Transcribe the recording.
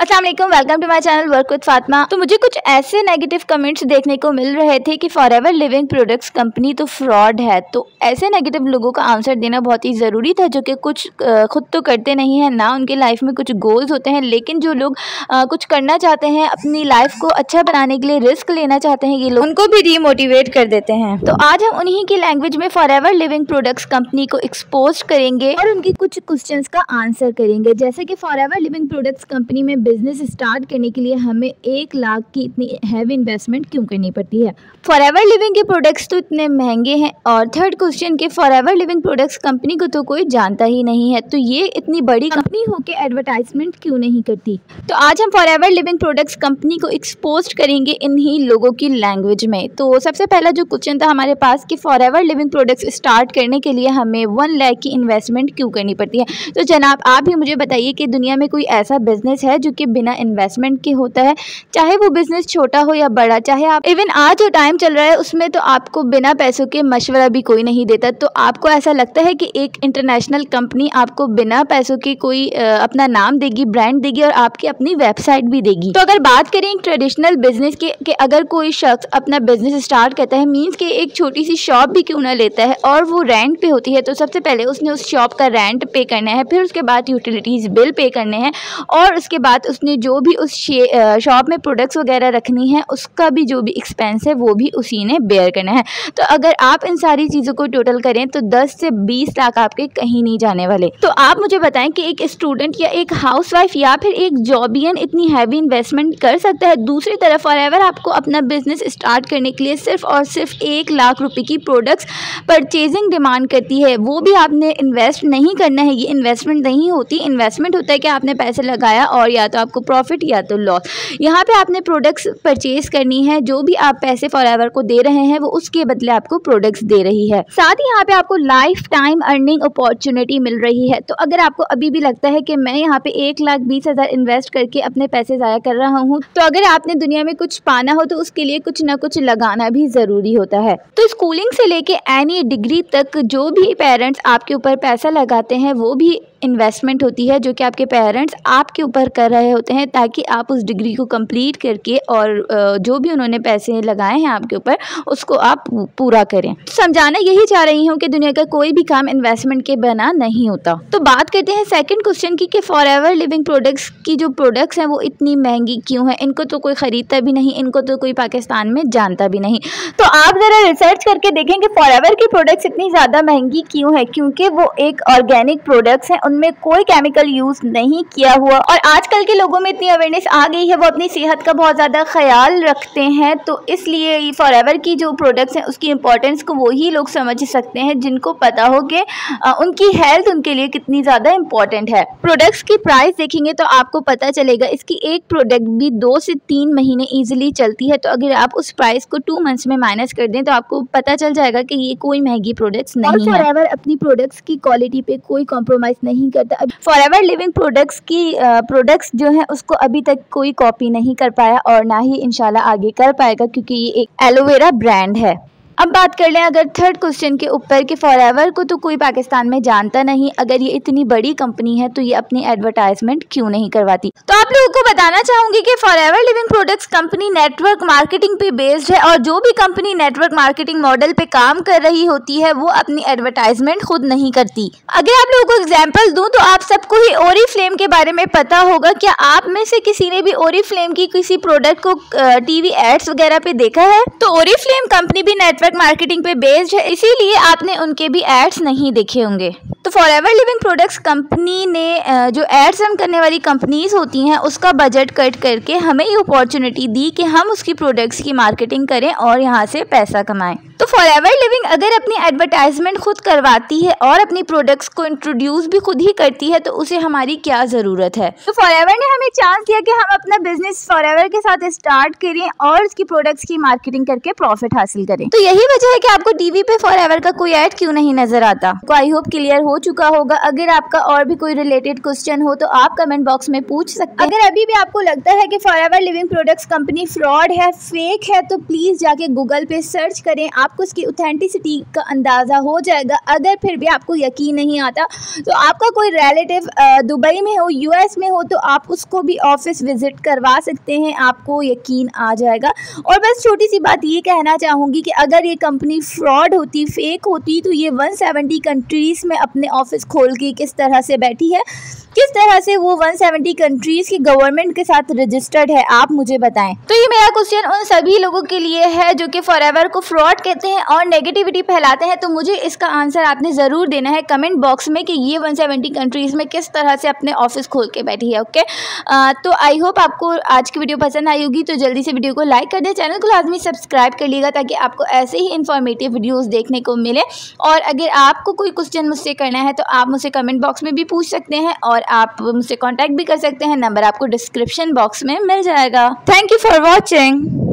अस्सलाम वालेकुम, welcome to my channel work with Fatima. तो मुझे कुछ ऐसे नेगेटिव कमेंट्स देखने को मिल रहे थे कि फॉरएवर लिविंग प्रोडक्ट्स कंपनी तो फ्रॉड है। तो ऐसे नेगेटिव लोगों का आंसर देना बहुत ही ज़रूरी था, जो कि कुछ खुद तो करते नहीं हैं ना, उनके लाइफ में कुछ गोल्स होते हैं, लेकिन जो लोग कुछ करना चाहते हैं, अपनी लाइफ को अच्छा बनाने के लिए रिस्क लेना चाहते हैं, ये लोग उनको भी डीमोटिवेट कर देते हैं। तो आज हम उन्हीं की लैंग्वेज में फॉरएवर लिविंग प्रोडक्ट्स कंपनी को एक्सपोज करेंगे और उनकी कुछ क्वेश्चंस का आंसर करेंगे। जैसे कि फॉरएवर लिविंग प्रोडक्ट्स कंपनी में बिजनेस स्टार्ट करने के लिए हमें 1 लाख की इतनी हैवी इन्वेस्टमेंट क्यों करनी पड़ती है। फॉरएवर लिविंग के प्रोडक्ट्स तो इतने महंगे हैं। और थर्ड क्वेश्चन के फॉरएवर लिविंग प्रोडक्ट्स कंपनी को तो कोई जानता ही नहीं है, तो ये इतनी बड़ी कंपनी होके एडवर्टाइजमेंट क्यों नहीं करती। तो आज हम फॉरएवर लिविंग प्रोडक्ट्स कंपनी को एक्सपोज करेंगे इन्हीं लोगों की लैंग्वेज में। तो सबसे पहला जो क्वेश्चन था हमारे पास कि फॉरएवर लिविंग प्रोडक्ट्स स्टार्ट करने के लिए हमें 1 लाख की इन्वेस्टमेंट क्यों करनी पड़ती है। तो जनाब आप ही मुझे बताइए कि दुनिया में कोई ऐसा बिजनेस है जो कि बिना इन्वेस्टमेंट के होता है, चाहे वो बिजनेस छोटा हो या बड़ा, चाहे आप इवन आज जो टाइम चल रहा है उसमें तो आपको बिना पैसों के मशवरा भी कोई नहीं देता। तो आपको ऐसा लगता है कि एक इंटरनेशनल कंपनी आपको बिना पैसों के कोई अपना नाम देगी, ब्रांड देगी और आपकी अपनी वेबसाइट भी देगी। तो अगर बात करें एक ट्रेडिशनल बिजनेस के कि अगर कोई शख्स अपना बिजनेस स्टार्ट करता है, मीन्स कि एक छोटी सी शॉप भी क्यों ना लेता है और वो रेंट पे होती है, तो सबसे पहले उसने उस शॉप का रेंट पे करना है, फिर उसके बाद यूटिलिटीज़ बिल पे करने हैं और उसके बाद उसने जो भी उस शॉप में प्रोडक्ट्स वगैरह रखनी है उसका भी जो भी एक्सपेंस है वो भी उसी ने बेयर करना है। तो अगर आप इन सारी चीज़ों को टोटल करें तो 10 से 20 लाख आपके कहीं नहीं जाने वाले। तो आप मुझे बताएं कि एक स्टूडेंट या एक हाउसवाइफ या फिर एक जॉबियन इतनी हैवी इन्वेस्टमेंट कर सकता है। दूसरी तरफ फॉरएवर आपको अपना बिजनेस स्टार्ट करने के लिए सिर्फ और सिर्फ 1 लाख रुपए की प्रोडक्ट्स परचेजिंग डिमांड करती है, वो भी आपने इन्वेस्ट नहीं करना है। ये इन्वेस्टमेंट नहीं होती, इन्वेस्टमेंट होता है कि आपने पैसे लगाया और या तो आपको प्रॉफिट या तो लॉस। यहाँ पे आपने प्रोडक्ट्स परचेज करनी है, जो भी आप पैसे फॉरएवर को दे रहे हैं वो उसके बदले आपको प्रोडक्ट्स दे रही है। साथ ही यहाँ पे आपको लाइफ टाइम अर्निंग अपॉर्चुनिटी मिल रही है। तो अगर आपको अभी भी लगता है कि मैं यहाँ पे 1,20,000 इन्वेस्ट करके अपने पैसे ज़ाया कर रहा हूँ, तो अगर आपने दुनिया में कुछ पाना हो तो उसके लिए कुछ ना कुछ लगाना भी ज़रूरी होता है। तो स्कूलिंग से लेके एनी डिग्री तक जो भी पेरेंट्स आपके ऊपर पैसा लगाते हैं वो भी इन्वेस्टमेंट होती है, जो कि आपके पेरेंट्स आपके ऊपर कर रहे होते हैं ताकि आप उस डिग्री को कंप्लीट करके और जो भी उन्होंने पैसे लगाए हैं आपके ऊपर उसको आप पूरा करें। तो समझाना यही चाह रही हूँ कि दुनिया का कोई भी काम इन्वेस्टमेंट के बिना नहीं होता। तो बात करते हैं सेकंड क्वेश्चन की कि फॉरएवर लिविंग प्रोडक्ट्स की जो प्रोडक्ट्स हैं वो इतनी महंगी क्यों है। इनको तो कोई ख़रीदता भी नहीं, इनको तो कोई पाकिस्तान में जानता भी नहीं। तो आप ज़रा रिसर्च करके देखें कि फॉरएवर की प्रोडक्ट्स इतनी ज़्यादा महंगी क्यों है। क्योंकि वो एक ऑर्गेनिक प्रोडक्ट्स हैं, उनमें कोई केमिकल यूज नहीं किया हुआ और आजकल के लोगों में इतनी अवेयरनेस आ गई है, वो अपनी सेहत का बहुत ज़्यादा ख्याल रखते हैं। तो इसलिए फॉरएवर की जो प्रोडक्ट्स हैं उसकी इंपॉर्टेंस को वही लोग समझ सकते हैं जिनको पता हो कि उनकी हेल्थ उनके लिए कितनी ज़्यादा इंपॉर्टेंट है। प्रोडक्ट्स की प्राइस देखेंगे तो आपको पता चलेगा इसकी एक प्रोडक्ट भी 2 से 3 महीने ईजिली चलती है। तो अगर आप उस प्राइस को 2 मंथ्स में माइनस कर दें तो आपको पता चल जाएगा कि ये कोई महंगी प्रोडक्ट्स नहीं है। फॉरएवर अपनी प्रोडक्ट्स की क्वालिटी पे कोई कॉम्प्रोमाइज़ नहीं करता। फॉरएवर लिविंग प्रोडक्ट्स की प्रोडक्ट्स जो हैं उसको अभी तक कोई कॉपी नहीं कर पाया और ना ही इंशाल्लाह आगे कर पाएगा, क्योंकि ये एक एलोवेरा ब्रांड है। अब बात कर लें अगर थर्ड क्वेश्चन के ऊपर कि फॉरएवर को तो कोई पाकिस्तान में जानता नहीं, अगर ये इतनी बड़ी कंपनी है तो ये अपनी एडवर्टाइजमेंट क्यों नहीं करवाती। तो आप लोगों को बताना चाहूँगी कि forever living products company network marketing पे बेस्ड है और जो भी कंपनी नेटवर्क मार्केटिंग मॉडल पे काम कर रही होती है वो अपनी एडवर्टाइजमेंट खुद नहीं करती। अगर आप लोगों को एग्जाम्पल दूँ तो आप सबको ही ओरिफ्लेम के बारे में पता होगा। क्या आप में से किसी ने भी ओरिफ्लेम की किसी प्रोडक्ट को टीवी एड्स वगैरह पे देखा है? तो ओरिफ्लेम कंपनी भी नेटवर्क मार्केटिंग पे बेस्ड है, इसीलिए आपने उनके भी एड्स नहीं देखे होंगे। तो फॉरएवर लिविंग प्रोडक्ट्स कंपनी ने जो एड्स रन करने वाली कंपनीज होती हैं उसका बजट कट करके हमें ये अपॉर्चुनिटी दी कि हम उसकी प्रोडक्ट्स की मार्केटिंग करें और यहाँ से पैसा कमाएं। तो फॉरएवर लिविंग अगर अपनी एडवर्टाइजमेंट खुद करवाती है और अपनी प्रोडक्ट्स को इंट्रोड्यूस भी खुद ही करती है तो उसे हमारी क्या ज़रूरत है। तो फॉरएवर ने हमें चांस दिया कि हम अपना बिजनेस फॉरएवर के साथ स्टार्ट करें और उसकी प्रोडक्ट्स की मार्केटिंग करके प्रॉफिट हासिल करें। तो यही वजह है कि आपको टीवी पे फॉरएवर का कोई ऐड क्यों नहीं नजर आता। तो आई होप क्लियर हो चुका होगा। अगर आपका और भी कोई रिलेटेड क्वेश्चन हो तो आप कमेंट बॉक्स में पूछ सकते हैं। अगर अभी भी आपको लगता है कि forever living products company fraud है, फेक है, तो प्लीज़ जाके गूगल पे सर्च करें, आपको इसकी ऑथेंटिसिटी का अंदाज़ा हो जाएगा। अगर फिर भी आपको यकीन नहीं आता तो आपका कोई रिलेटिव दुबई में हो, यूएस में हो, तो आप उसको भी ऑफिस विजिट करवा सकते हैं, आपको यकीन आ जाएगा। और बस छोटी सी बात ये कहना चाहूँगी कि अगर ये कंपनी फ्रॉड होती, फेक होती, तो ये 170 कंट्रीज़ में अपने ऑफिस खोल के किस तरह से बैठी है, किस तरह से वो 170 कंट्रीज़ की गवर्नमेंट के साथ रजिस्टर्ड है, आप मुझे बताएं। तो ये मेरा क्वेश्चन उन सभी लोगों के लिए है जो कि फॉरएवर को फ्रॉड कहते हैं और नेगेटिविटी फैलाते हैं। तो मुझे इसका आंसर आपने ज़रूर देना है कमेंट बॉक्स में कि ये 170 कंट्रीज़ में किस तरह से अपने ऑफिस खोल के बैठी है। ओके, तो आई होप आपको आज की वीडियो पसंद आई होगी। तो जल्दी से वीडियो को लाइक कर दें, चैनल को लाजमी सब्सक्राइब कर लीजिएगा ताकि आपको ऐसे ही इन्फॉर्मेटिव वीडियोज़ देखने को मिले। और अगर आपको कोई क्वेश्चन मुझसे करना है तो आप मुझसे कमेंट बॉक्स में भी पूछ सकते हैं और आप मुझसे कांटेक्ट भी कर सकते हैं। नंबर आपको डिस्क्रिप्शन बॉक्स में मिल जाएगा। Thank you for watching.